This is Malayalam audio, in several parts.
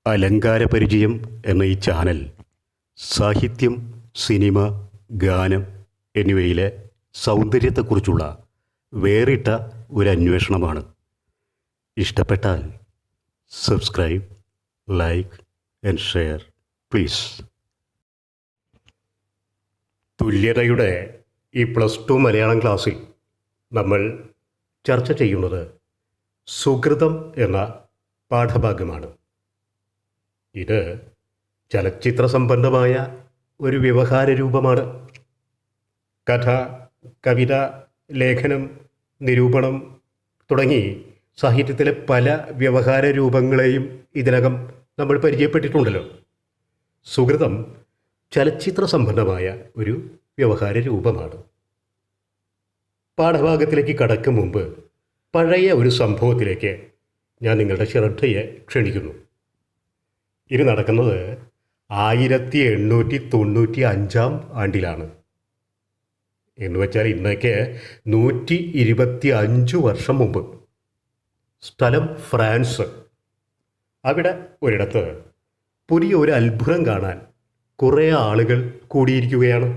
അലങ്കാരപരിചയം എന്ന ഈ ചാനൽ സാഹിത്യം, സിനിമ, ഗാനം എന്നിവയിലെ സൗന്ദര്യത്തെക്കുറിച്ചുള്ള വേറിട്ട ഒരു അന്വേഷണമാണ്. ഇഷ്ടപ്പെട്ടാൽ subscribe, like and share please. തുല്യതയുടെ ഈ +2 മലയാളം ക്ലാസ്സിൽ നമ്മൾ ചർച്ച ചെയ്യുന്നത് സുകൃതം എന്ന പാഠഭാഗമാണ്. ഇത് ചലച്ചിത്ര സംബന്ധമായ ഒരു വ്യവഹാര രൂപമാണ്. കഥ, കവിത, ലേഖനം, നിരൂപണം തുടങ്ങി സാഹിത്യത്തിലെ പല വ്യവഹാര രൂപങ്ങളെയും ഇതിനകം നമ്മൾ പരിചയപ്പെട്ടിട്ടുണ്ടല്ലോ. സുകൃതം ചലച്ചിത്ര സംബന്ധമായ ഒരു വ്യവഹാര രൂപമാണ്. പാഠഭാഗത്തിലേക്ക് കടക്കും മുമ്പ് പഴയ ഒരു സംഭവത്തിലേക്ക് ഞാൻ നിങ്ങളുടെ ശ്രദ്ധയെ ക്ഷണിക്കുന്നു. ഇത് നടക്കുന്നത് 1895 ആണ്ടിലാണ്. എന്നുവെച്ചാൽ ഇന്നേക്ക് 125 വർഷം മുമ്പ്. സ്ഥലം ഫ്രാൻസ്. അവിടെ ഒരിടത്ത് പുതിയ ഒരു അത്ഭുതം കാണാൻ കുറേ ആളുകൾ കൂടിയിരിക്കുകയാണ്.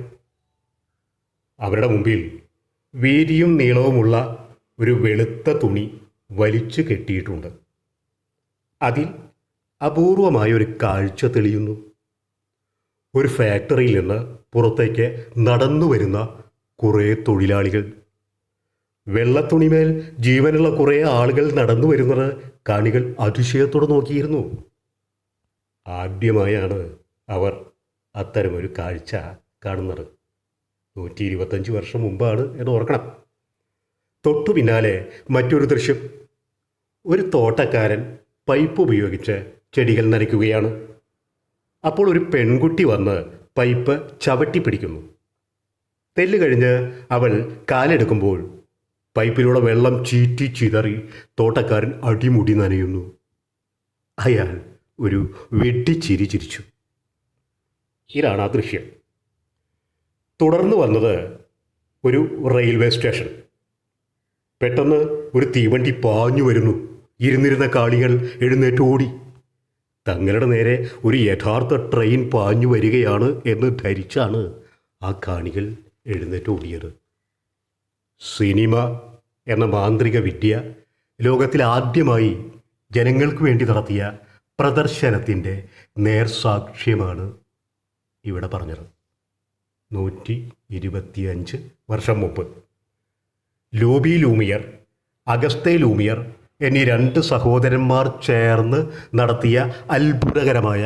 അവരുടെ മുമ്പിൽ വീതിയും നീളവുമുള്ള ഒരു വെളുത്ത തുണി വലിച്ചു കെട്ടിയിട്ടുണ്ട്. അതിൽ അപൂർവമായൊരു കാഴ്ച തെളിയുന്നു. ഒരു ഫാക്ടറിയിൽ നിന്ന് പുറത്തേക്ക് നടന്നു വരുന്ന കുറേ തൊഴിലാളികൾ. വെള്ളത്തുണിമേൽ ജീവനുള്ള കുറേ ആളുകൾ നടന്നു വരുന്നത് കാണികൾ അതിശയത്തോടെ നോക്കിയിരുന്നു. ആദ്യമായാണ് അവർ അത്തരമൊരു കാഴ്ച കാണുന്നത്. 125 വർഷം മുമ്പാണ് എന്ന് ഓർക്കണം. തൊട്ടു പിന്നാലെ മറ്റൊരു ദൃശ്യം. ഒരു തോട്ടക്കാരൻ പൈപ്പ് ഉപയോഗിച്ച് ചെടികൾ നനയ്ക്കുകയാണ്. അപ്പോൾ ഒരു പെൺകുട്ടി വന്ന് പൈപ്പ് ചവിട്ടി പിടിക്കുന്നു. തെല്ല് കഴിഞ്ഞ് അവൾ കാലെടുക്കുമ്പോൾ പൈപ്പിലൂടെ വെള്ളം ചീറ്റി ചിതറി തോട്ടക്കാരൻ അടിമുടി നനയുന്നു. അയാൾ ഒരു വെട്ടിച്ചിരി ചിരിച്ചു. ഇതാണ് ആ ദൃശ്യം. തുടർന്ന് വന്നത് ഒരു റെയിൽവേ സ്റ്റേഷൻ. പെട്ടെന്ന് ഒരു തീവണ്ടി പാഞ്ഞു വരുന്നു. ഇരുന്നിരുന്ന കാളികൾ എഴുന്നേറ്റ് ഓടി. തങ്ങളുടെ നേരെ ഒരു യഥാർത്ഥ ട്രെയിൻ പാഞ്ഞു വരികയാണ് എന്ന് ധരിച്ചാണ് ആ കാണികൾ എഴുന്നേറ്റ് ഓടിയത്. സിനിമ എന്ന മാന്ത്രിക വിദ്യ ലോകത്തിൽ ആദ്യമായി ജനങ്ങൾക്ക് വേണ്ടി നടത്തിയ പ്രദർശനത്തിൻ്റെ നേർസാക്ഷ്യമാണ് ഇവിടെ പറഞ്ഞത്. 125 വർഷം മുമ്പ് ലൂബി ലൂമിയർ, അഗസ്തേ ലൂമിയർ എന്നീ 2 സഹോദരന്മാർ ചേർന്ന് നടത്തിയ അത്ഭുതകരമായ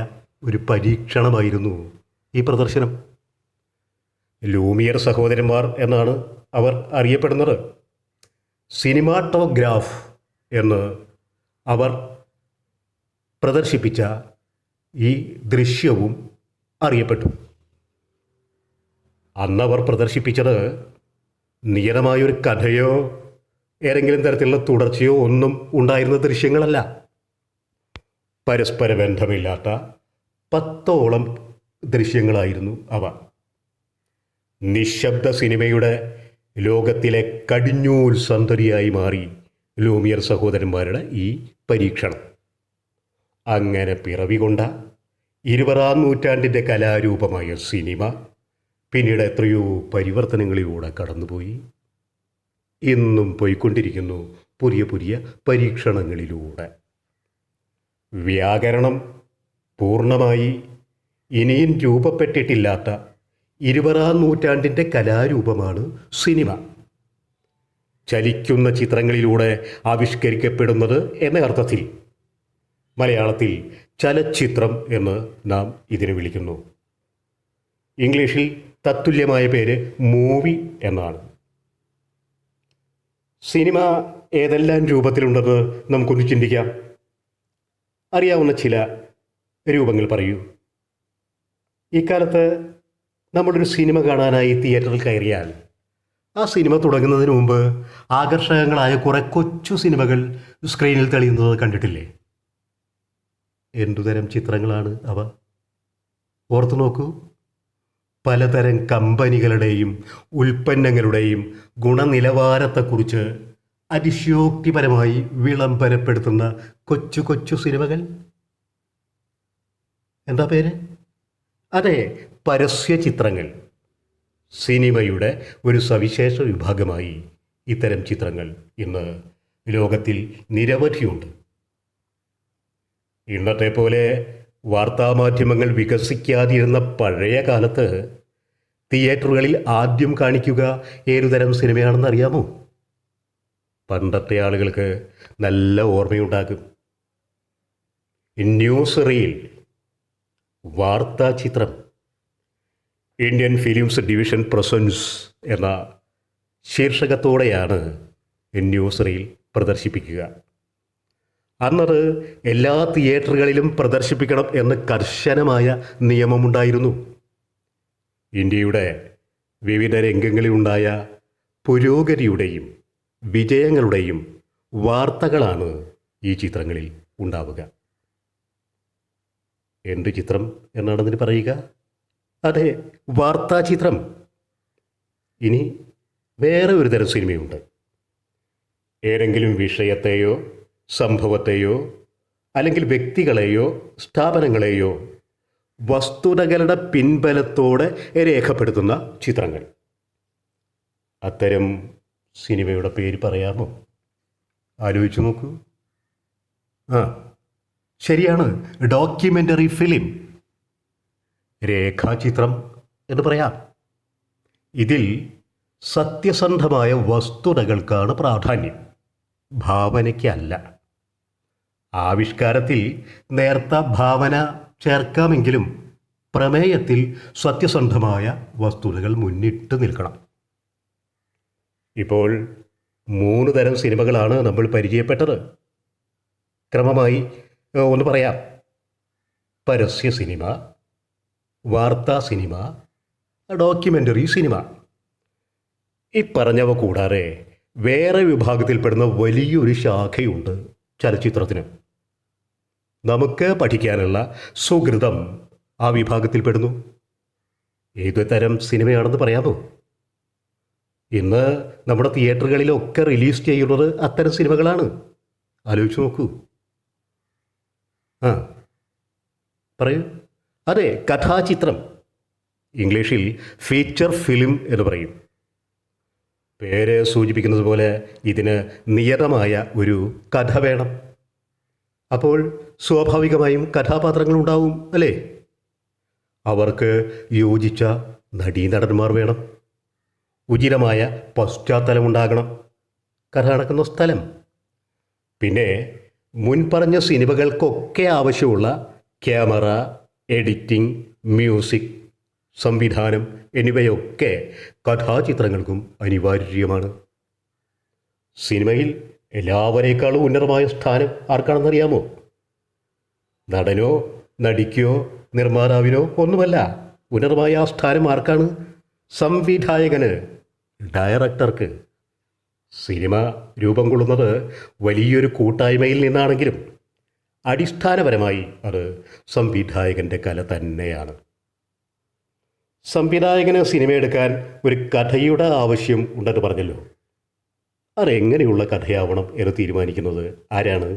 ഒരു പരീക്ഷണമായിരുന്നു ഈ പ്രദർശനം. ലൂമിയർ സഹോദരന്മാർ എന്നാണ് അവർ അറിയപ്പെടുന്നത്. സിനിമാറ്റോഗ്രാഫ് എന്ന് അവർ പ്രദർശിപ്പിച്ച ഈ ദൃശ്യവും അറിയപ്പെട്ടു. അന്നവർ പ്രദർശിപ്പിച്ചത് നിയതമായൊരു കഥയോ ഏതെങ്കിലും തരത്തിലുള്ള തുടർച്ചയോ ഒന്നും ഉണ്ടായിരുന്ന ദൃശ്യങ്ങളല്ല. പരസ്പര ബന്ധമില്ലാത്ത 10ഓളം ദൃശ്യങ്ങളായിരുന്നു അവ. നിശബ്ദ സിനിമയുടെ ലോകത്തിലെ കടിഞ്ഞൂൽ സന്തതിയായി മാറി ലൂമിയർ സഹോദരന്മാരുടെ ഈ പരീക്ഷണം. അങ്ങനെ പിറവികൊണ്ട 20ാം നൂറ്റാണ്ടിൻ്റെ കലാരൂപമായ സിനിമ പിന്നീട് എത്രയോ പരിവർത്തനങ്ങളിലൂടെ കടന്നുപോയി. ഇന്നും പോയിക്കൊണ്ടിരിക്കുന്നു പുതിയ പുതിയ പരീക്ഷണങ്ങളിലൂടെ. വ്യാകരണം പൂർണ്ണമായി ഇനിയും രൂപപ്പെട്ടിട്ടില്ലാത്ത 20ാം നൂറ്റാണ്ടിൻ്റെ കലാരൂപമാണ് സിനിമ. ചലിക്കുന്ന ചിത്രങ്ങളിലൂടെ ആവിഷ്കരിക്കപ്പെടുന്നത് എന്ന അർത്ഥത്തിൽ മലയാളത്തിൽ ചലച്ചിത്രം എന്ന് നാം ഇതിനെ വിളിക്കുന്നു. ഇംഗ്ലീഷിൽ തത്തുല്യമായ പേര് മൂവി എന്നാണ്. സിനിമ ഏതെല്ലാം രൂപത്തിലുണ്ടെന്ന് നമുക്കൊന്ന് ചിന്തിക്കാം. അറിയാവുന്ന ചില രൂപങ്ങൾ പറയൂ. ഇക്കാലത്ത് നമ്മളൊരു സിനിമ കാണാനായി തിയേറ്ററിൽ കയറിയാൽ ആ സിനിമ തുടങ്ങുന്നതിന് മുമ്പ് ആകർഷകങ്ങളായ കുറേ കൊച്ചു സിനിമകൾ സ്ക്രീനിൽ തെളിയുന്നത് കണ്ടിട്ടില്ലേ? എന്തുതരം ചിത്രങ്ങളാണ് അവ? ഓർത്തു നോക്കൂ. പലതരം കമ്പനികളുടെയും ഉൽപ്പന്നങ്ങളുടെയും ഗുണനിലവാരത്തെക്കുറിച്ച് അതിശയോക്തിപരമായി വിളംബരപ്പെടുത്തുന്ന കൊച്ചു കൊച്ചു സിനിമകൾ. എന്താ പേര്? അതെ, പരസ്യ ചിത്രങ്ങൾ. സിനിമയുടെ ഒരു സവിശേഷ വിഭാഗമായി ഇത്തരം ചിത്രങ്ങൾ ഇന്ന് ലോകത്തിൽ നിരവധിയുണ്ട്. ഇന്നത്തെ പോലെ വാർത്താമാധ്യമങ്ങൾ വികസിക്കാതിരുന്ന പഴയ കാലത്ത് തിയേറ്ററുകളിൽ ആദ്യം കാണിക്കുക ഏതുതരം സിനിമയാണെന്ന് അറിയാമോ? പണ്ടത്തെ ആളുകൾക്ക് നല്ല ഓർമ്മയുണ്ടാകും. ന്യൂസ് റീൽ, വാർത്താ ചിത്രം, ഇന്ത്യൻ ഫിലിംസ് ഡിവിഷൻ പ്രസൻസ് എന്ന ശീർഷകത്തോടെയാണ് ന്യൂസ് റീൽ പ്രദർശിപ്പിക്കുക. അന്നത് എല്ലാ തിയേറ്ററുകളിലും പ്രദർശിപ്പിക്കണം എന്ന് കർശനമായ നിയമമുണ്ടായിരുന്നു. ഇന്ത്യയുടെ വിവിധ രംഗങ്ങളിലുണ്ടായ പുരോഗതിയുടെയും വിജയങ്ങളുടെയും വാർത്തകളാണ് ഈ ചിത്രങ്ങളിൽ ഉണ്ടാവുക. എന്ത് ചിത്രം എന്നാണതിന് പറയുക? അതെ, വാർത്താ ചിത്രം. ഇനി വേറെ ഒരു തരം സിനിമയുണ്ട്. ഏതെങ്കിലും വിഷയത്തെയോ സംഭവത്തെയോ അല്ലെങ്കിൽ വ്യക്തികളെയോ സ്ഥാപനങ്ങളെയോ വസ്തുതകളുടെ പിൻബലത്തോടെ രേഖപ്പെടുത്തുന്ന ചിത്രങ്ങൾ. അത്തരം സിനിമയുടെ പേര് പറയാമോ? ആലോചിച്ചു നോക്കൂ. ആ, ശരിയാണ്, ഡോക്യുമെൻ്ററി ഫിലിം, രേഖാചിത്രം എന്ന് പറയാം. ഇതിൽ സത്യസന്ധമായ വസ്തുതകൾക്കാണ് പ്രാധാന്യം, ഭാവനയ്ക്കല്ല. ആവിഷ്കാരത്തിൽ നേർത്ത ഭാവന ചേർക്കാമെങ്കിലും പ്രമേയത്തിൽ സത്യസന്ധമായ വസ്തുതകൾ മുന്നിട്ട് നിൽക്കണം. ഇപ്പോൾ 3 തരം സിനിമകളാണ് നമ്മൾ പരിചയപ്പെട്ടത്. ക്രമമായി ഒന്ന് പറയാം. പരസ്യ സിനിമ, വാർത്താ സിനിമ, ഡോക്യുമെൻ്ററി സിനിമ. ഈ പറഞ്ഞവ കൂടാതെ വേറെ വിഭാഗത്തിൽപ്പെടുന്ന വലിയൊരു ശാഖയുണ്ട് ചലച്ചിത്രത്തിന്. നമുക്ക് പഠിക്കാനുള്ള സുഹൃതം ആ വിഭാഗത്തിൽപ്പെടുന്നു. ഏതു തരം സിനിമയാണെന്ന് പറയാമോ? ഇന്ന് നമ്മുടെ തിയേറ്ററുകളിലൊക്കെ റിലീസ് ചെയ്യുന്നത് അത്തരം സിനിമകളാണ്. ആലോചിച്ച് നോക്കൂ. ആ, പറയൂ. അതെ, കഥാചിത്രം, ഇംഗ്ലീഷിൽ ഫീച്ചർ ഫിലിം എന്ന് പറയും. പേര് സൂചിപ്പിക്കുന്നത് പോലെ ഇതിന് നിയതമായ ഒരു കഥ വേണം. അപ്പോൾ സ്വാഭാവികമായും കഥാപാത്രങ്ങളുണ്ടാവും, അല്ലേ? അവർക്ക് യോജിച്ച നടീനടന്മാർ വേണം. ഉചിതമായ പശ്ചാത്തലമുണ്ടാകണം, കഥ നടക്കുന്ന സ്ഥലം. പിന്നെ മുൻപറഞ്ഞ സിനിമകൾക്കൊക്കെ ആവശ്യമുള്ള ക്യാമറ, എഡിറ്റിംഗ്, മ്യൂസിക്, സംവിധാനം എന്നിവയൊക്കെ കഥാചിത്രങ്ങൾക്കും അനിവാര്യമാണ്. സിനിമയിൽ എല്ലാവരേക്കാളും ഉന്നതമായ സ്ഥാനം ആർക്കാണെന്നറിയാമോ? നടനോ നടിക്കോ നിർമ്മാതാവിനോ ഒന്നുമല്ല. ഉന്നതമായ ആ സ്ഥാനം ആർക്കാണ്? സംവിധായകന്, ഡയറക്ടർക്ക്. സിനിമ രൂപം കൊള്ളുന്നത് വലിയൊരു കൂട്ടായ്മയിൽ നിന്നാണെങ്കിലും അടിസ്ഥാനപരമായി അത് സംവിധായകൻ്റെ കല തന്നെയാണ്. സംവിധായകന് സിനിമയെടുക്കാൻ ഒരു കഥയുടെ ആവശ്യം ഉണ്ടെന്ന് പറഞ്ഞല്ലോ. അതെങ്ങനെയുള്ള കഥയാവണം എന്ന് തീരുമാനിക്കുന്നത് ആരാണ്?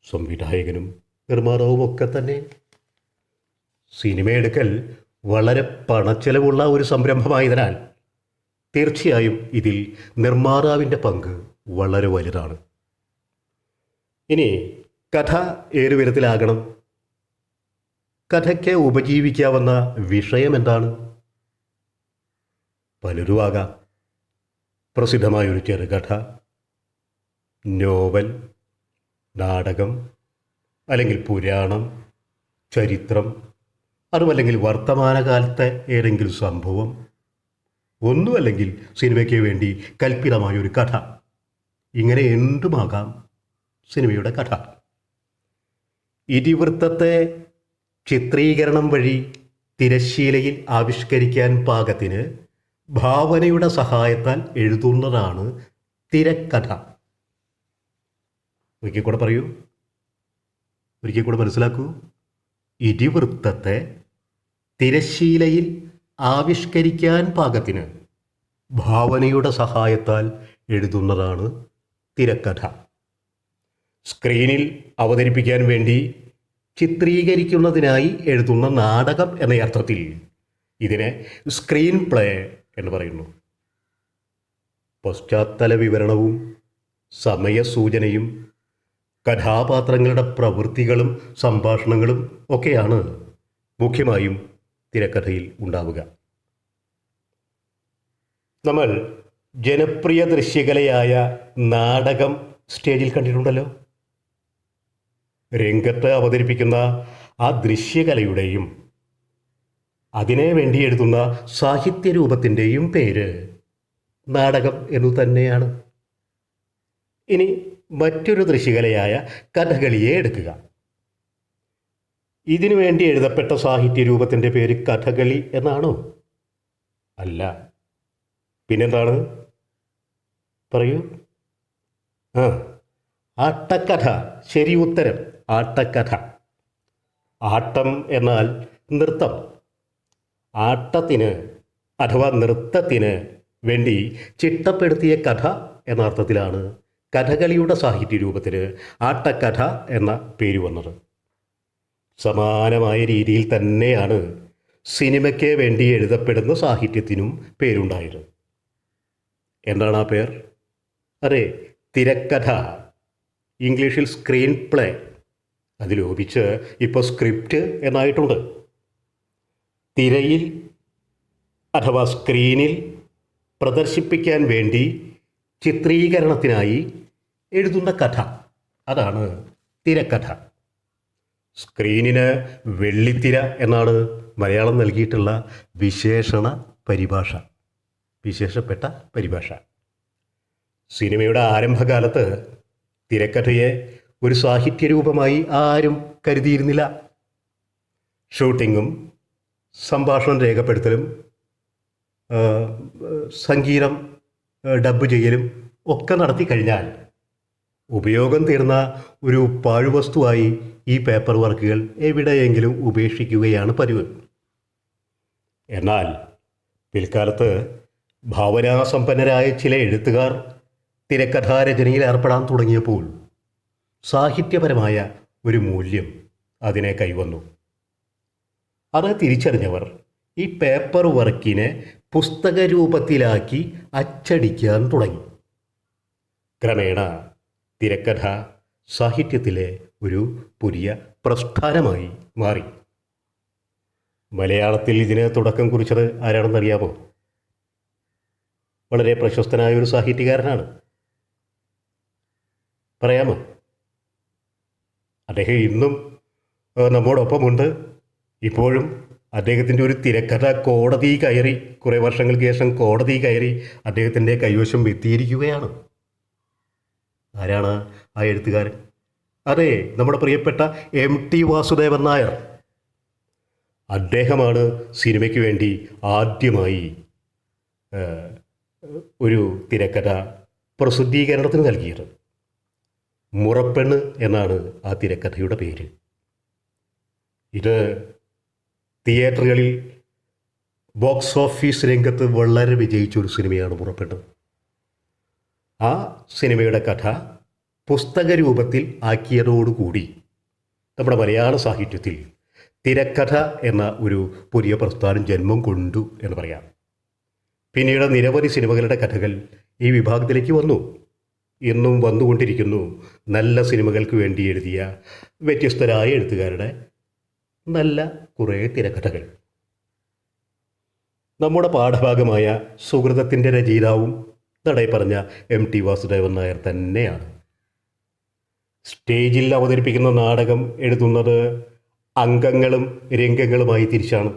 സംവിധായകനും നിർമ്മാതാവും ഒക്കെ തന്നെ. സിനിമയെടുക്കൽ വളരെ പണച്ചെലവുള്ള ഒരു സംരംഭമായതിനാൽ തീർച്ചയായും ഇതിൽ നിർമ്മാതാവിൻ്റെ പങ്ക് വളരെ വലുതാണ്. ഇനി കഥ ഏതു വിധത്തിലാകണം? കഥയ്ക്ക് ഉപജീവിക്കാവുന്ന വിഷയം എന്താണ്? പലതും ആകാം. പ്രസിദ്ധമായൊരു ചെറുകഥ, നോവൽ, നാടകം, അല്ലെങ്കിൽ പുരാണം, ചരിത്രം, അതുമല്ലെങ്കിൽ വർത്തമാനകാലത്തെ ഏതെങ്കിലും സംഭവം, ഒന്നുമല്ലെങ്കിൽ സിനിമയ്ക്ക് വേണ്ടി കൽപ്പിതമായൊരു കഥ. ഇങ്ങനെ എന്തുമാകാം സിനിമയുടെ കഥ. ഇതിവൃത്തത്തെ ചിത്രീകരണം വഴി തിരശ്ശീലയിൽ ആവിഷ്കരിക്കാൻ പാകത്തിന് ഭാവനയുടെ സഹായത്താൽ എഴുതുന്നതാണ് തിരക്കഥ. ഒരിക്കൽ കൂടെ പറയൂ, ഒരിക്കൽ കൂടെ മനസ്സിലാക്കൂ. ഇതിവൃത്തത്തെ തിരശ്ശീലയിൽ ആവിഷ്കരിക്കാൻ പാകത്തിന് ഭാവനയുടെ സഹായത്താൽ എഴുതുന്നതാണ് തിരക്കഥ. സ്ക്രീനിൽ അവതരിപ്പിക്കാൻ വേണ്ടി ചിത്രീകരിക്കുന്നതിനായി എഴുതുന്ന നാടകം എന്ന അർത്ഥത്തിൽ ഇതിനെ സ്ക്രീൻ പ്ലേ എന്ന് പറയുന്നു. പശ്ചാത്തല വിവരണവും സമയസൂചനയും കഥാപാത്രങ്ങളുടെ പ്രവൃത്തികളും സംഭാഷണങ്ങളും ഒക്കെയാണ് മുഖ്യമായും തിരക്കഥയിൽ ഉണ്ടാവുക. നമ്മൾ ജനപ്രിയ ദൃശ്യകലയായ നാടകം സ്റ്റേജിൽ കണ്ടിട്ടുണ്ടല്ലോ. രംഗത്ത് അവതരിപ്പിക്കുന്ന ആ ദൃശ്യകലയുടെയും അതിനെ വേണ്ടി എഴുതുന്ന സാഹിത്യരൂപത്തിൻ്റെയും പേര് നാടകം എന്നു തന്നെയാണ്. ഇനി മറ്റൊരു ദൃശ്യകലയായ കഥകളിയെ എടുക്കുക. ഇതിനു വേണ്ടി എഴുതപ്പെട്ട സാഹിത്യരൂപത്തിൻ്റെ പേര് കഥകളി എന്നാണോ? അല്ല. പിന്നെന്താണ്? പറയൂ. ആട്ടക്കഥ. ശരി ഉത്തരം, ആട്ടക്കഥ. ആട്ടം എന്നാൽ നൃത്തം. ആട്ടത്തിന് അഥവാ നൃത്തത്തിന് വേണ്ടി ചിട്ടപ്പെടുത്തിയ കഥ എന്ന അർത്ഥത്തിലാണ് കഥകളിയുടെ സാഹിത്യരൂപത്തിന് ആട്ടക്കഥ എന്ന പേര് വന്നത്. സമാനമായ രീതിയിൽ തന്നെയാണ് സിനിമയ്ക്ക് വേണ്ടി എഴുതപ്പെടുന്ന സാഹിത്യത്തിനും പേരുണ്ടായത്. എന്താണ് ആ പേർ? അതെ, തിരക്കഥ. ഇംഗ്ലീഷിൽ സ്ക്രീൻ പ്ലേ. അത് ലോപിച്ച് ഇപ്പോൾ സ്ക്രിപ്റ്റ് എന്നായിട്ടുണ്ട്. തിരയിൽ അഥവാ സ്ക്രീനിൽ പ്രദർശിപ്പിക്കാൻ വേണ്ടി ചിത്രീകരണത്തിനായി എഴുതുന്ന കഥ, അതാണ് തിരക്കഥ. സ്ക്രീനിന് വെള്ളിത്തിര എന്നാണ് മലയാളം നൽകിയിട്ടുള്ള വിശേഷപ്പെട്ട പരിഭാഷ. സിനിമയുടെ ആരംഭകാലത്ത് തിരക്കഥയെ ഒരു സാഹിത്യരൂപമായി ആരും കരുതിയിരുന്നില്ല. ഷൂട്ടിങ്ങും സംഭാഷണം രേഖപ്പെടുത്തലും സംഗീതം ഡബ് ചെയ്യലും ഒക്കെ നടത്തി കഴിഞ്ഞാൽ ഉപയോഗം തീർന്ന ഒരു പാഴ്വസ്തുവായി ഈ പേപ്പർ വർക്കുകൾ എവിടെയെങ്കിലും ഉപേക്ഷിക്കുകയാണ് പതിവ്. എന്നാൽ പിൽക്കാലത്ത് ഭാവനാസമ്പന്നരായ ചില എഴുത്തുകാർ തിരക്കഥാരചനയിൽ ഏർപ്പെടാൻ തുടങ്ങിയപ്പോൾ സാഹിത്യപരമായ ഒരു മൂല്യം അതിനെ കൈവന്നു. അത് തിരിച്ചറിഞ്ഞവർ ഈ പേപ്പർ വർക്കിനെ പുസ്തക രൂപത്തിലാക്കി അച്ചടിക്കാൻ തുടങ്ങി. ക്രമേണ തിരക്കഥ സാഹിത്യത്തിലെ ഒരു പുതിയ പ്രസ്ഥാനമായി മാറി. മലയാളത്തിൽ ഇതിന് തുടക്കം കുറിച്ചത് ആരാണെന്നറിയാമോ? വളരെ പ്രശസ്തനായ ഒരു സാഹിത്യകാരനാണ്. പറയാമോ? അദ്ദേഹം ഇന്നും നമ്മോടൊപ്പമുണ്ട്. ഇപ്പോഴും അദ്ദേഹത്തിൻ്റെ ഒരു തിരക്കഥ കോടതി കയറി, കുറേ വർഷങ്ങൾക്ക് ശേഷം കോടതി കയറി അദ്ദേഹത്തിൻ്റെ കൈവശം എത്തിയിരിക്കുകയാണ്. ആരാണ് ആ എഴുത്തുകാരൻ? അതെ, നമ്മുടെ പ്രിയപ്പെട്ട MT വാസുദേവൻ നായർ. അദ്ദേഹമാണ് സിനിമയ്ക്ക് വേണ്ടി ആദ്യമായി ഒരു തിരക്കഥ പ്രസിദ്ധീകരണത്തിന് നൽകിയത്. മുറപ്പെണ്ണ് എന്നാണ് ആ തിരക്കഥയുടെ പേര്. ഇത് തിയേറ്ററുകളിൽ ബോക്സ് ഓഫീസ് രംഗത്ത് വളരെ വിജയിച്ചൊരു സിനിമയാണ് മുറപ്പെണ്ണ്. ആ സിനിമയുടെ കഥ പുസ്തക രൂപത്തിൽ ആക്കിയതോടുകൂടി നമ്മുടെ മലയാള സാഹിത്യത്തിൽ തിരക്കഥ എന്ന ഒരു പുതിയ പ്രസ്ഥാനം ജന്മം കൊണ്ടു എന്ന് പറയാം. പിന്നീട് നിരവധി സിനിമകളുടെ കഥകൾ ഈ വിഭാഗത്തിലേക്ക് വന്നു. ഇന്നും വന്നുകൊണ്ടിരിക്കുന്നു നല്ല സിനിമകൾക്ക് വേണ്ടി എഴുതിയ വ്യത്യസ്തരായ എഴുത്തുകാരുടെ നല്ല കുറേ തിരക്കഥകൾ. നമ്മുടെ പാഠഭാഗമായ സുഹൃതത്തിൻ്റെ രചയിതാവും നടയി പറഞ്ഞ MT വാസുദേവൻ നായർ തന്നെയാണ്. സ്റ്റേജിൽ അവതരിപ്പിക്കുന്ന നാടകം എഴുതുന്നത് അംഗങ്ങളും രംഗങ്ങളുമായി തിരിച്ചാണ്.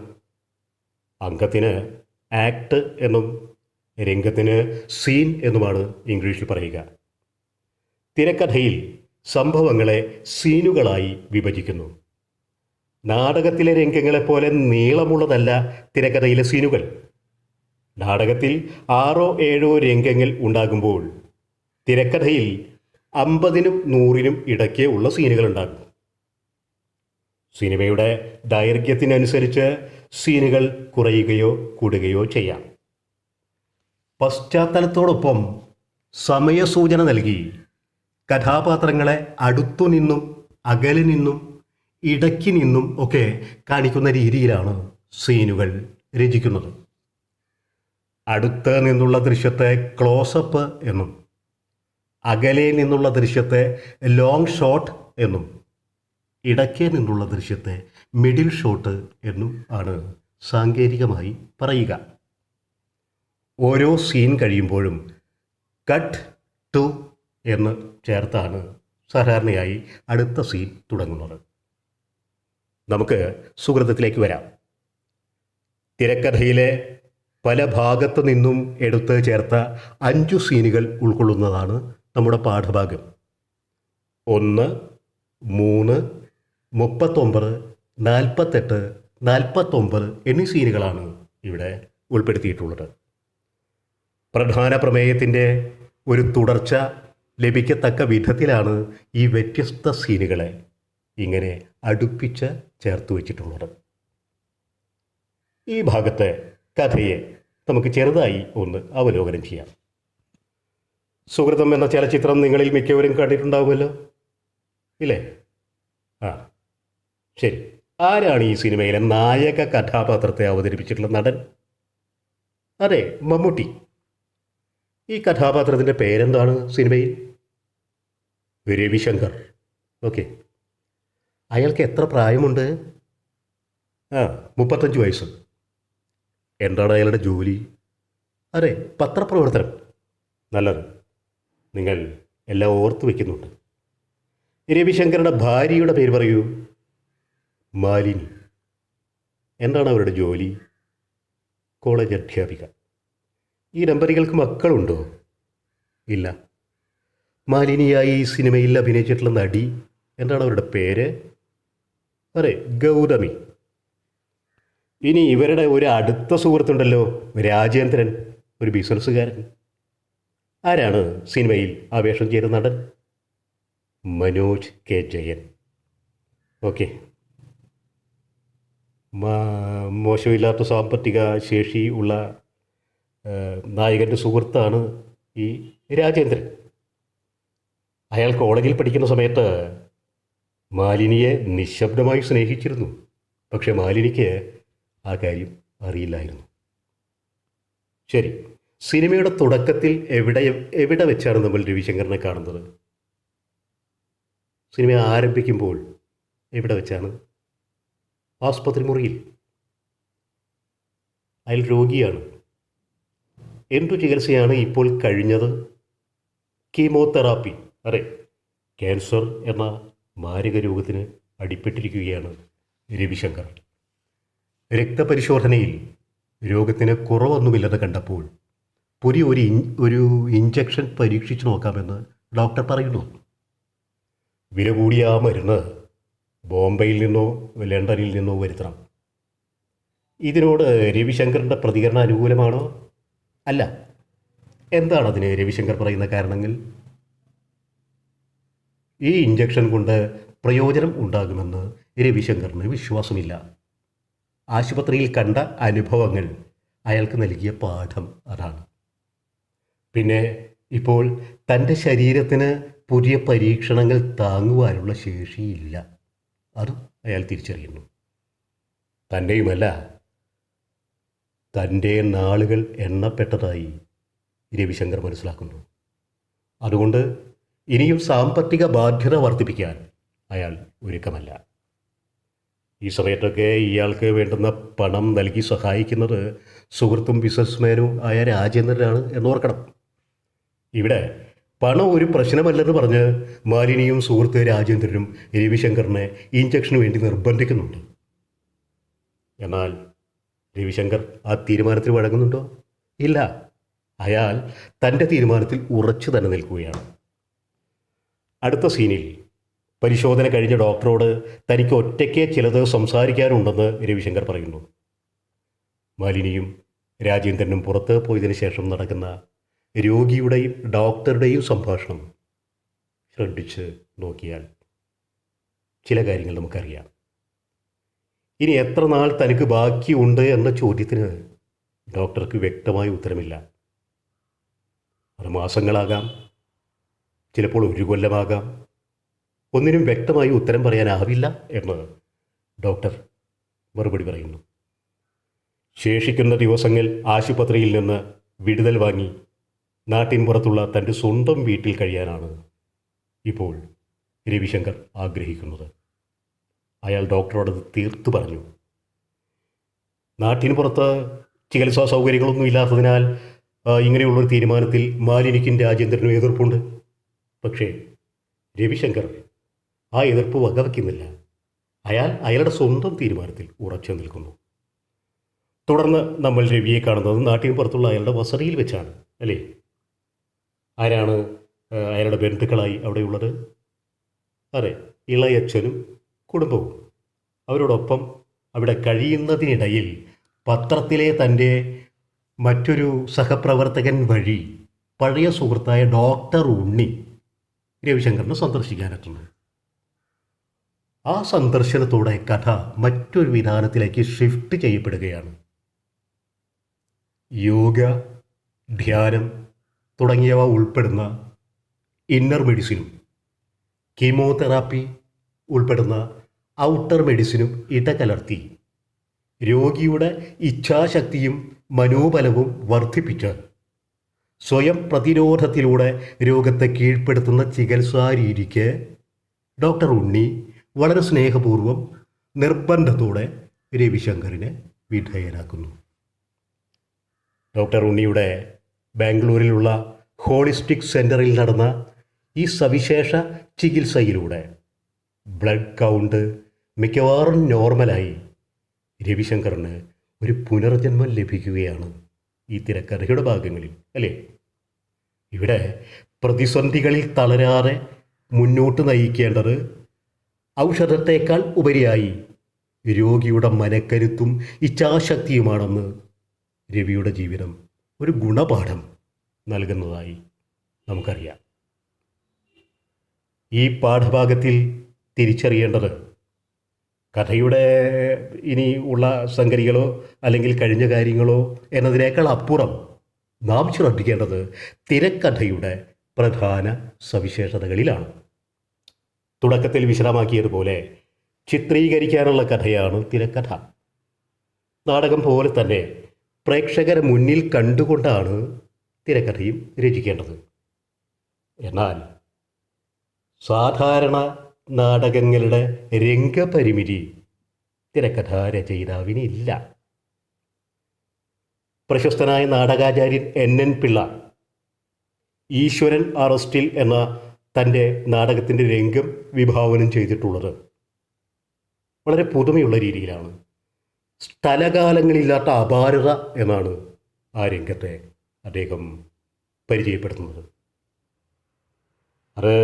അംഗത്തിന് ആക്ട് എന്നും രംഗത്തിന് സീൻ എന്നുമാണ് ഇംഗ്ലീഷിൽ പറയുക. തിരക്കഥയിൽ സംഭവങ്ങളെ സീനുകളായി വിഭജിക്കുന്നു. നാടകത്തിലെ രംഗങ്ങളെപ്പോലെ നീളമുള്ളതല്ല തിരക്കഥയിലെ സീനുകൾ. നാടകത്തിൽ 6-7 രംഗങ്ങൾ ഉണ്ടാകുമ്പോൾ തിരക്കഥയിൽ 50-നും 100-നും ഇടയ്ക്ക് ഉള്ള സീനുകൾ ഉണ്ടാകും. സിനിമയുടെ ദൈർഘ്യത്തിനനുസരിച്ച് സീനുകൾ കുറയുകയോ കൂടുകയോ ചെയ്യാം. പശ്ചാത്തലത്തോടൊപ്പം സമയസൂചന നൽകി കഥാപാത്രങ്ങളെ അടുത്തുനിന്നും അകലിൽ നിന്നും ഇടയ്ക്ക് നിന്നും ഒക്കെ കാണിക്കുന്ന രീതിയിലാണ് സീനുകൾ രചിക്കുന്നത്. അടുത്ത് നിന്നുള്ള ദൃശ്യത്തെ ക്ലോസപ്പ് എന്നും അകലെ നിന്നുള്ള ദൃശ്യത്തെ ലോങ് ഷോട്ട് എന്നും ഇടയ്ക്ക് നിന്നുള്ള ദൃശ്യത്തെ മിഡിൽ ഷോട്ട് എന്നും ആണ് സാങ്കേതികമായി പറയുക. ഓരോ സീൻ കഴിയുമ്പോഴും കട്ട് ടു എന്ന് ചേർത്താണ് സാധാരണയായി അടുത്ത സീൻ തുടങ്ങുന്നത്. നമുക്ക് സുഹൃതത്തിലേക്ക് വരാം. തിരക്കഥയിലെ പല ഭാഗത്തു നിന്നും എടുത്ത് ചേർത്ത 5 സീനുകൾ ഉൾക്കൊള്ളുന്നതാണ് നമ്മുടെ പാഠഭാഗം. 1, 3, 39, 48, 49 എന്നീ സീനുകളാണ് ഇവിടെ ഉൾപ്പെടുത്തിയിട്ടുള്ളത്. പ്രധാന പ്രമേയത്തിൻ്റെ ഒരു തുടർച്ച ലഭിക്കത്തക്ക വിധത്തിലാണ് ഈ വ്യത്യസ്ത സീനുകളെ ഇങ്ങനെ അടുപ്പിച്ച് ചേർത്ത് വച്ചിട്ടുള്ളത്. ഈ ഭാഗത്തെ കഥയെ നമുക്ക് ചെറുതായി ഒന്ന് അവലോകനം ചെയ്യാം. സുഹൃതം എന്ന ചലച്ചിത്രം നിങ്ങളിൽ മിക്കവരും കണ്ടിട്ടുണ്ടാവുമല്ലോ, ഇല്ലേ? ശരി. ആരാണ് ഈ സിനിമയിലെ നായക കഥാപാത്രത്തെ അവതരിപ്പിച്ചിട്ടുള്ള നടൻ? അതെ, മമ്മൂട്ടി. ഈ കഥാപാത്രത്തിൻ്റെ പേരെന്താണ് സിനിമയിൽ? രവിശങ്കർ. ഓക്കെ. അയാൾക്ക് എത്ര പ്രായമുണ്ട്? 35 വയസ്സ്. എന്താണ് അയാളുടെ ജോലി? അതെ, പത്രപ്രവർത്തനം. നല്ലത്, നിങ്ങൾ എല്ലാം ഓർത്തു വയ്ക്കുന്നുണ്ട്. രവിശങ്കറുടെ ഭാര്യയുടെ പേര് പറയൂ. മാലിനി. എന്താണ് അവരുടെ ജോലി? കോളേജ് അധ്യാപിക. ഈ ദമ്പതികൾക്ക് മക്കളുണ്ടോ? ഇല്ല. മാലിനിയായി ഈ സിനിമയിൽ അഭിനയിച്ചിട്ടുള്ള നടി എന്താണ് അവരുടെ പേര്? അതെ, ഗൗതമി. ഇനി ഇവരുടെ ഒരു അടുത്ത സുഹൃത്തുണ്ടല്ലോ, രാജേന്ദ്രൻ, ഒരു ബിസിനസ്സുകാരൻ. ആരാണ് സിനിമയിൽ ആവേശം ചെയ്ത നടൻ? മനോജ് കെ ജയൻ. ഓക്കെ. മോശമില്ലാത്ത സാമ്പത്തിക ശേഷി ഉള്ള നായകൻ്റെ സുഹൃത്താണ് ഈ രാജേന്ദ്രൻ. അയാൾ കോളേജിൽ പഠിക്കുന്ന സമയത്ത് മാലിനിയെ നിശബ്ദമായി സ്നേഹിച്ചിരുന്നു. പക്ഷെ മാലിനിക്ക് ആ കാര്യം അറിയില്ലായിരുന്നു. ശരി, സിനിമയുടെ തുടക്കത്തിൽ എവിടെ വെച്ചാണ് നമ്മൾ രവിശങ്കറിനെ കാണുന്നത്? സിനിമ ആരംഭിക്കുമ്പോൾ എവിടെ വെച്ചാണ്? ആസ്പത്രി മുറിയിൽ. അയാൾ രോഗിയാണ്. എന്തു ചികിത്സയാണ് ഇപ്പോൾ കഴിഞ്ഞത്? കീമോതെറാപ്പി. അതെ, ക്യാൻസർ എന്ന മാരക രോഗത്തിന് അടിപ്പെട്ടിരിക്കുകയാണ് രവിശങ്കർ. രക്തപരിശോധനയിൽ രോഗത്തിന് കുറവൊന്നുമില്ലെന്ന് കണ്ടപ്പോൾ പുതിയ ഒരു ഇഞ്ചക്ഷൻ പരീക്ഷിച്ചു നോക്കാമെന്ന് ഡോക്ടർ പറയുന്നു. വില കൂടിയ ആ മരുന്ന് ബോംബെയിൽ നിന്നോ ലണ്ടനിൽ നിന്നോ വരുത്തണം. ഇതിനോട് രവിശങ്കറിൻ്റെ പ്രതികരണം അനുകൂലമാണോ? അല്ല. എന്താണ് അതിന് രവിശങ്കർ പറയുന്ന കാരണങ്ങൾ? ഈ ഇഞ്ചക്ഷൻ കൊണ്ട് പ്രയോജനം ഉണ്ടാകുമെന്ന് രവിശങ്കറിന് വിശ്വാസമില്ല. ആശുപത്രിയിൽ കണ്ട അനുഭവങ്ങൾ അയാൾക്ക് നൽകിയ പാഠം അതാണ്. പിന്നെ ഇപ്പോൾ തൻ്റെ ശരീരത്തിന് പുതിയ പരീക്ഷണങ്ങൾ താങ്ങുവാനുള്ള ശേഷിയില്ല. അത് അയാൾ തിരിച്ചറിയുന്നു. തൻ്റെയുമല്ല, തൻ്റെ നാളുകൾ എണ്ണപ്പെട്ടതായി രവിശങ്കർ മനസ്സിലാക്കുന്നു. അതുകൊണ്ട് ഇനിയും സാമ്പത്തിക ബാധ്യത വർദ്ധിപ്പിക്കാൻ അയാൾ ഒരുക്കമല്ല. ഈ സമയത്തൊക്കെ ഇയാൾക്ക് വേണ്ടുന്ന പണം നൽകി സഹായിക്കുന്നത് സുഹൃത്തും ബിസിനസ്മാനും ആയ രാജേന്ദ്രനാണ് എന്നോർക്കണം. ഇവിടെ പണം ഒരു പ്രശ്നമല്ലെന്ന് പറഞ്ഞ് മാലിനിയും സുഹൃത്ത് രാജേന്ദ്രനും രവിശങ്കറിനെ ഇഞ്ചക്ഷന് വേണ്ടി നിർബന്ധിക്കുന്നുണ്ട്. എന്നാൽ രവിശങ്കർ ആ തീരുമാനത്തിൽ വഴങ്ങുന്നുണ്ടോ? ഇല്ല. അയാൾ തൻ്റെ തീരുമാനത്തിൽ ഉറച്ചു തന്നെ നിൽക്കുകയാണ്. അടുത്ത സീനിൽ പരിശോധന കഴിഞ്ഞ ഡോക്ടറോട് തനിക്ക് ഒറ്റയ്ക്ക് ചിലത് സംസാരിക്കാനുണ്ടെന്ന് രവിശങ്കർ പറയുന്നു. മാലിനിയും രാജേന്ദ്രനും പുറത്ത് പോയതിനു ശേഷം നടക്കുന്ന രോഗിയുടെയും ഡോക്ടറുടെയും സംഭാഷണം ശ്രദ്ധിച്ച് നോക്കിയാൽ ചില കാര്യങ്ങൾ നമുക്കറിയാം. ഇനി എത്ര നാൾ തനിക്ക് ബാക്കിയുണ്ട് എന്ന ചോദ്യത്തിന് ഡോക്ടർക്ക് വ്യക്തമായ ഉത്തരമില്ല. അത് മാസങ്ങളാകാം, ചിലപ്പോൾ 1 കൊല്ലമാകാം. ഒന്നിനും വ്യക്തമായി ഉത്തരം പറയാനാവില്ല എന്ന് ഡോക്ടർ മറുപടി പറയുന്നു. ശേഷിക്കുന്ന ദിവസങ്ങൾ ആശുപത്രിയിൽ നിന്ന് വിടുതൽ വാങ്ങി നാട്ടിൻ പുറത്തുള്ള തൻ്റെ സ്വന്തം വീട്ടിൽ കഴിയാനാണ് ഇപ്പോൾ രവിശങ്കർ ആഗ്രഹിക്കുന്നത്. അയാൾ ഡോക്ടറോടത് തീർത്തു പറഞ്ഞു. നാട്ടിന് പുറത്ത് ചികിത്സാ സൗകര്യങ്ങളൊന്നും ഇല്ലാത്തതിനാൽ ഇങ്ങനെയുള്ളൊരു തീരുമാനത്തിൽ മാലിനിക്കും രാജേന്ദ്രനും എതിർപ്പുണ്ട്. പക്ഷേ രവിശങ്കർ ആ എതിർപ്പ് വകവയ്ക്കുന്നില്ല. അയാളുടെ സ്വന്തം തീരുമാനത്തിൽ ഉറച്ചു നിൽക്കുന്നു. തുടർന്ന് നമ്മൾ രവിയെ കാണുന്നത് നാട്ടിന് പുറത്തുള്ള അയാളുടെ വസതിയിൽ വെച്ചാണ്, അല്ലേ? ആരാണ് അയാളുടെ ബന്ധുക്കളായി അവിടെയുള്ളത്? അതെ, ഇളയച്ഛനും കുടുംബവും. അവരോടൊപ്പം അവിടെ കഴിയുന്നതിനിടയിൽ പത്രത്തിലെ തൻ്റെ മറ്റൊരു സഹപ്രവർത്തകൻ വഴി പഴയ സുഹൃത്തായ ഡോക്ടർ ഉണ്ണി രവിശങ്കറിനെ സന്ദർശിക്കാനെത്തുന്നു. ആ സന്ദർശനത്തോടെ കഥ മറ്റൊരു വിധാനത്തിലേക്ക് ഷിഫ്റ്റ് ചെയ്യപ്പെടുകയാണ്. യോഗ, ധ്യാനം തുടങ്ങിയവ ഉൾപ്പെടുന്ന ഇന്നർ മെഡിസിനും കീമോതെറാപ്പി ഉൾപ്പെടുന്ന ഔട്ടർ മെഡിസിനും ഇടകലർത്തി രോഗിയുടെ ഇച്ഛാശക്തിയും മനോബലവും വർദ്ധിപ്പിച്ച് സ്വയം പ്രതിരോധത്തിലൂടെ രോഗത്തെ കീഴ്പ്പെടുത്തുന്ന ചികിത്സാരീതിക്ക് ഡോക്ടർ ഉണ്ണി വളരെ സ്നേഹപൂർവ്വം നിർബന്ധത്തോടെ രവിശങ്കറിനെ വിധേയനാക്കുന്നു. ഡോക്ടർ ഉണ്ണിയുടെ ബാംഗ്ലൂരിലുള്ള ഹോളിസ്റ്റിക് സെൻ്ററിൽ നടന്ന ഈ സവിശേഷ ചികിത്സയിലൂടെ ബ്ലഡ് കൗണ്ട് മിക്കവാറും നോർമലായി രവിശങ്കറിന് ഒരു പുനർജന്മം ലഭിക്കുകയാണ് ഈ തിരക്കഥയുടെ ഭാഗങ്ങളിൽ, അല്ലേ? ഇവിടെ പ്രതിസന്ധികളിൽ തളരാതെ മുന്നോട്ട് നയിക്കേണ്ടത് ഔഷധത്തേക്കാൾ ഉപരിയായി രോഗിയുടെ മനക്കരുത്തും ഇച്ഛാശക്തിയുമാണെന്ന് രവിയുടെ ജീവിതം ഒരു ഗുണപാഠം നൽകുന്നതായി നമുക്കറിയാം. ഈ പാഠഭാഗത്തിൽ തിരിച്ചറിയേണ്ടത് കഥയുടെ ഇനി ഉള്ള സംഗതികളോ അല്ലെങ്കിൽ കഴിഞ്ഞ കാര്യങ്ങളോ എന്നതിനേക്കാൾ അപ്പുറം നാം ശ്രദ്ധിക്കേണ്ടത് തിരക്കഥയുടെ പ്രധാന സവിശേഷതകളിലാണ്. തുടക്കത്തിൽ വിശദമാക്കിയതുപോലെ ചിത്രീകരിക്കാനുള്ള കഥയാണ് തിരക്കഥ. നാടകം പോലെ തന്നെ പ്രേക്ഷകരെ മുന്നിൽ കണ്ടുകൊണ്ടാണ് തിരക്കഥയും രചിക്കേണ്ടത്. എന്നാൽ സാധാരണ നാടകങ്ങളുടെ രംഗപരിമിതി തിരക്കഥാ രചയിതാവിനില്ല. പ്രശസ്തനായ നാടകാചാര്യൻ NN പിള്ള ഈശ്വരൻ അറസ്റ്റിൽ എന്ന തൻ്റെ നാടകത്തിൻ്റെ രംഗം വിഭാവനം ചെയ്തിട്ടുള്ളത് വളരെ പുതുമയുള്ള രീതിയിലാണ്. സ്ഥലകാലങ്ങളില്ലാത്ത അപാരത എന്നാണ് ആ രംഗത്തെ അദ്ദേഹം പരിചയപ്പെടുത്തുന്നത്. അത്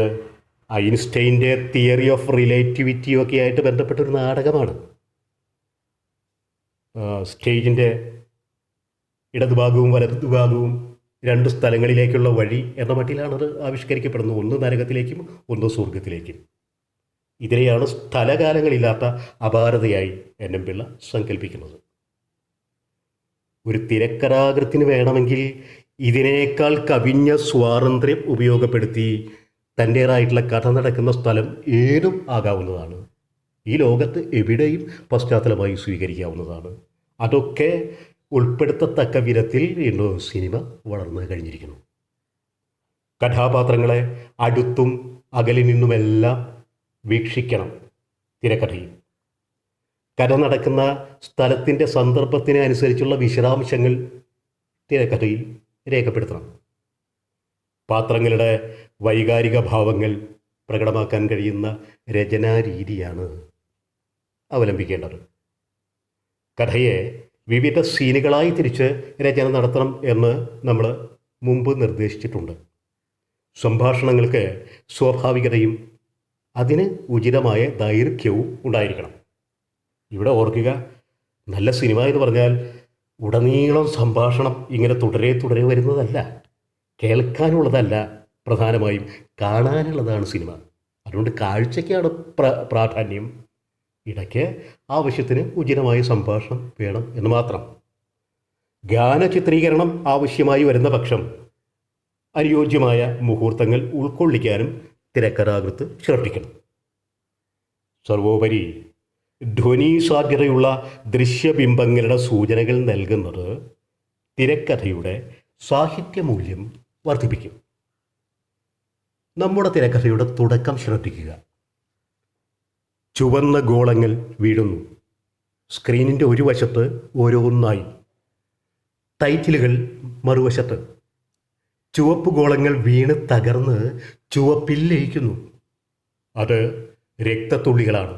ഐൻസ്റ്റൈൻ്റെ തിയറി ഓഫ് റിലേറ്റിവിറ്റിയൊക്കെ ആയിട്ട് ബന്ധപ്പെട്ടൊരു നാടകമാണ്. സ്റ്റേജിൻ്റെ ഇടതുഭാഗവും വലതുഭാഗവും രണ്ട് സ്ഥലങ്ങളിലേക്കുള്ള വഴി എന്ന മട്ടിലാണത് ആവിഷ്കരിക്കപ്പെടുന്നത്. ഒന്ന് നരകത്തിലേക്കും ഒന്ന് സ്വർഗത്തിലേക്കും. ഇതിനെയാണ് സ്ഥലകാലങ്ങളില്ലാത്ത അപാരതയായി NN പിള്ള സങ്കല്പിക്കുന്നത്. ഒരു തിരക്കഥാകൃത്തിന് വേണമെങ്കിൽ ഇതിനേക്കാൾ കവിഞ്ഞ സ്വാതന്ത്ര്യം ഉപയോഗപ്പെടുത്തി തൻ്റേതായിട്ടുള്ള കഥ നടക്കുന്ന സ്ഥലം ഏതും ആകാവുന്നതാണ്. ഈ ലോകത്ത് എവിടെയും പശ്ചാത്തലമായി സ്വീകരിക്കാവുന്നതാണ്. അതൊക്കെ ഉൾപ്പെടുത്തത്തക്ക വിധത്തിൽ ഇന്ന് സിനിമ വളർന്നു കഴിഞ്ഞിരിക്കുന്നു. കഥാപാത്രങ്ങളെ അടുത്തും അകലിൽ നിന്നുമെല്ലാം വീക്ഷിക്കണം തിരക്കഥയിൽ. കഥ നടക്കുന്ന സ്ഥലത്തിൻ്റെ സന്ദർഭത്തിന് അനുസരിച്ചുള്ള വിശദാംശങ്ങൾ തിരക്കഥയിൽ രേഖപ്പെടുത്തണം. പാത്രങ്ങളുടെ വൈകാരിക ഭാവങ്ങൾ പ്രകടമാക്കാൻ കഴിയുന്ന രചനാരീതിയാണ് അവലംബിക്കേണ്ടത്. കഥയെ വിവിധ സീനുകളായി തിരിച്ച് രചന നടത്തണം എന്ന് നമ്മൾ മുമ്പ് നിർദ്ദേശിച്ചിട്ടുണ്ട്. സംഭാഷണങ്ങൾക്ക് സ്വാഭാവികതയും അതിന് ഉചിതമായ ദൈർഘ്യവും ഉണ്ടായിരിക്കണം. ഇവിടെ ഓർക്കുക, നല്ല സിനിമ എന്ന് പറഞ്ഞാൽ ഉടനീളം സംഭാഷണം ഇങ്ങനെ തുടരെ വരുന്നതല്ല, കേൾക്കാനുള്ളതല്ല, പ്രധാനമായും കാണാനുള്ളതാണ് സിനിമ. അതുകൊണ്ട് കാഴ്ചയ്ക്കാണ് പ്രാധാന്യം. ഇടയ്ക്ക് ആവശ്യത്തിന് ഉചിതമായ സംഭാഷണം വേണം എന്ന് മാത്രം. ഗാനചിത്രീകരണം ആവശ്യമായി വരുന്ന പക്ഷം അനുയോജ്യമായ മുഹൂർത്തങ്ങൾ ഉൾക്കൊള്ളിക്കാനും തിരക്കഥാകൃത്ത് ശ്രദ്ധിക്കണം. സർവോപരി ധ്വനി സാധ്യതയുള്ള ദൃശ്യബിംബങ്ങളുടെ സൂചനകൾ നൽകുന്നത് തിരക്കഥയുടെ സാഹിത്യമൂല്യം വർദ്ധിപ്പിക്കും. നമ്മുടെ തിരക്കഥയുടെ തുടക്കം ശ്രദ്ധിക്കുക. ചുവന്ന ഗോളങ്ങൾ വീഴുന്നു. സ്ക്രീനിൻ്റെ ഒരു വശത്ത് ഓരോന്നായി. ടൈറ്റിലുകൾ മറുവശത്ത്. ചുവപ്പ് ഗോളങ്ങൾ വീണ് തകർന്ന് ചുവപ്പിൽ ലയിക്കുന്നു. അത് രക്തത്തുള്ളികളാണ്.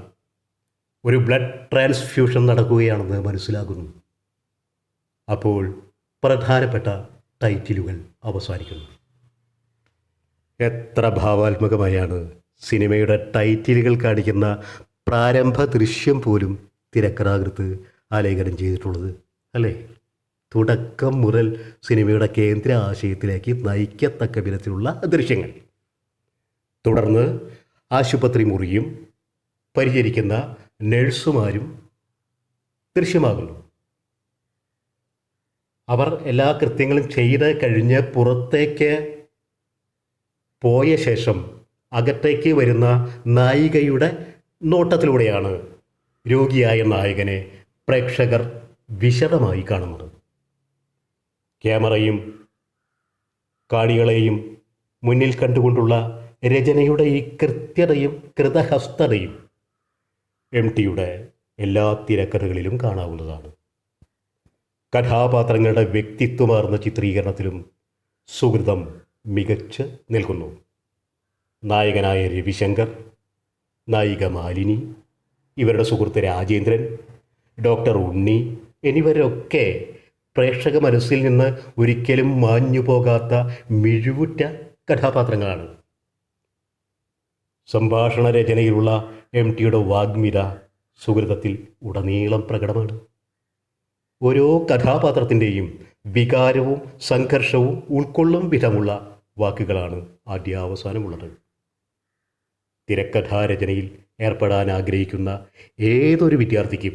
ഒരു ബ്ലഡ് ട്രാൻസ്ഫ്യൂഷൻ നടക്കുകയാണെന്ന് മനസ്സിലാകുന്നു. അപ്പോൾ പ്രധാനപ്പെട്ട ടൈറ്റിലുകൾ അവസാനിക്കുന്നു. എത്ര ഭാവാത്മകമായാണ് സിനിമയുടെ ടൈറ്റിലുകൾ കാണിക്കുന്ന പ്രാരംഭ ദൃശ്യം പോലും തിരക്കഥാകൃത്ത് ആലേഖനം ചെയ്തിട്ടുള്ളത് അല്ലേ? തുടക്കം മുതൽ സിനിമയുടെ കേന്ദ്ര ആശയത്തിലേക്ക് നയിക്കത്തക്ക വിധത്തിലുള്ള ദൃശ്യങ്ങൾ. തുടർന്ന് ആശുപത്രി മുറിയും പരിചരിക്കുന്ന നഴ്സുമാരും ദൃശ്യമാകുന്നു. അവർ എല്ലാ കൃത്യങ്ങളും ചെയ്ത് കഴിഞ്ഞ് പുറത്തേക്ക് പോയ ശേഷം അകത്തേക്ക് വരുന്ന നായികയുടെ നോട്ടത്തിലൂടെയാണ് രോഗിയായ നായകനെ പ്രേക്ഷകർ വിശദമായി കാണുന്നത്. ക്യാമറയും കാണികളെയും മുന്നിൽ കണ്ടുകൊണ്ടുള്ള രചനയുടെ ഈ കൃത്യതയും കൃതഹസ്തതയും MTയുടെ എല്ലാ തിരക്കഥകളിലും കാണാവുന്നതാണ്. കഥാപാത്രങ്ങളുടെ വ്യക്തിത്വമാർന്ന ചിത്രീകരണത്തിലും സുഹൃതം മികച്ച് നിൽക്കുന്നു. നായകനായ രവിശങ്കർ, നായിക മാലിനി, ഇവരുടെ സുഹൃത്ത് രാജേന്ദ്രൻ, ഡോക്ടർ ഉണ്ണി എന്നിവരൊക്കെ പ്രേക്ഷക മനസ്സിൽ നിന്ന് ഒരിക്കലും മാഞ്ഞു പോകാത്ത മിഴിവുറ്റ കഥാപാത്രങ്ങളാണ്. സംഭാഷണ രചനയിലുള്ള MTയുടെ വാഗ്മിത സുഹൃതത്തിൽ ഉടനീളം പ്രകടമാണ്. ഓരോ കഥാപാത്രത്തിൻ്റെയും വികാരവും സംഘർഷവും ഉൾക്കൊള്ളും വിധമുള്ള വാക്കുകളാണ് ആദ്യാവസാനമുള്ളത്. തിരക്കഥാരചനയിൽ ഏർപ്പെടാൻ ആഗ്രഹിക്കുന്ന ഏതൊരു വിദ്യാർത്ഥിക്കും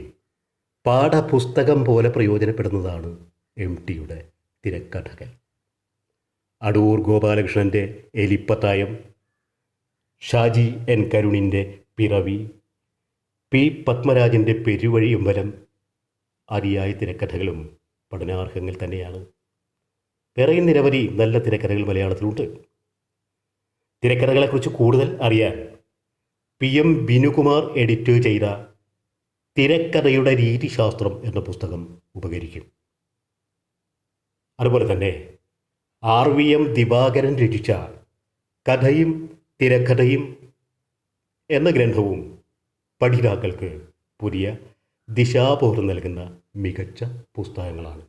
പാഠപുസ്തകം പോലെ പ്രയോജനപ്പെടുന്നതാണ് MTയുടെ തിരക്കഥകൾ. അടൂർ ഗോപാലകൃഷ്ണൻ്റെ എലിപ്പത്തായം, ഷാജി N കരുണിൻ്റെ പിറവി, P പത്മരാജൻ്റെ പെരുവഴി അമ്പലം ആദിയായ തിരക്കഥകളും പഠനാർഹങ്ങൾ തന്നെയാണ്. വേറെയും നിരവധി നല്ല തിരക്കഥകൾ മലയാളത്തിലുണ്ട്. തിരക്കഥകളെക്കുറിച്ച് കൂടുതൽ അറിയാൻ PM ബിനുകുമാർ എഡിറ്റ് ചെയ്ത തിരക്കഥയുടെ രീതിശാസ്ത്രം എന്ന പുസ്തകം ഉപകരിക്കും. അതുപോലെ തന്നെ RVM ദിവാകരൻ രചിച്ച കഥയും തിരക്കഥയും എന്ന ഗ്രന്ഥവും പഠിതാക്കൾക്ക് പുതിയ ദിശാബോധം നൽകുന്ന മികച്ച പുസ്തകങ്ങളാണ്.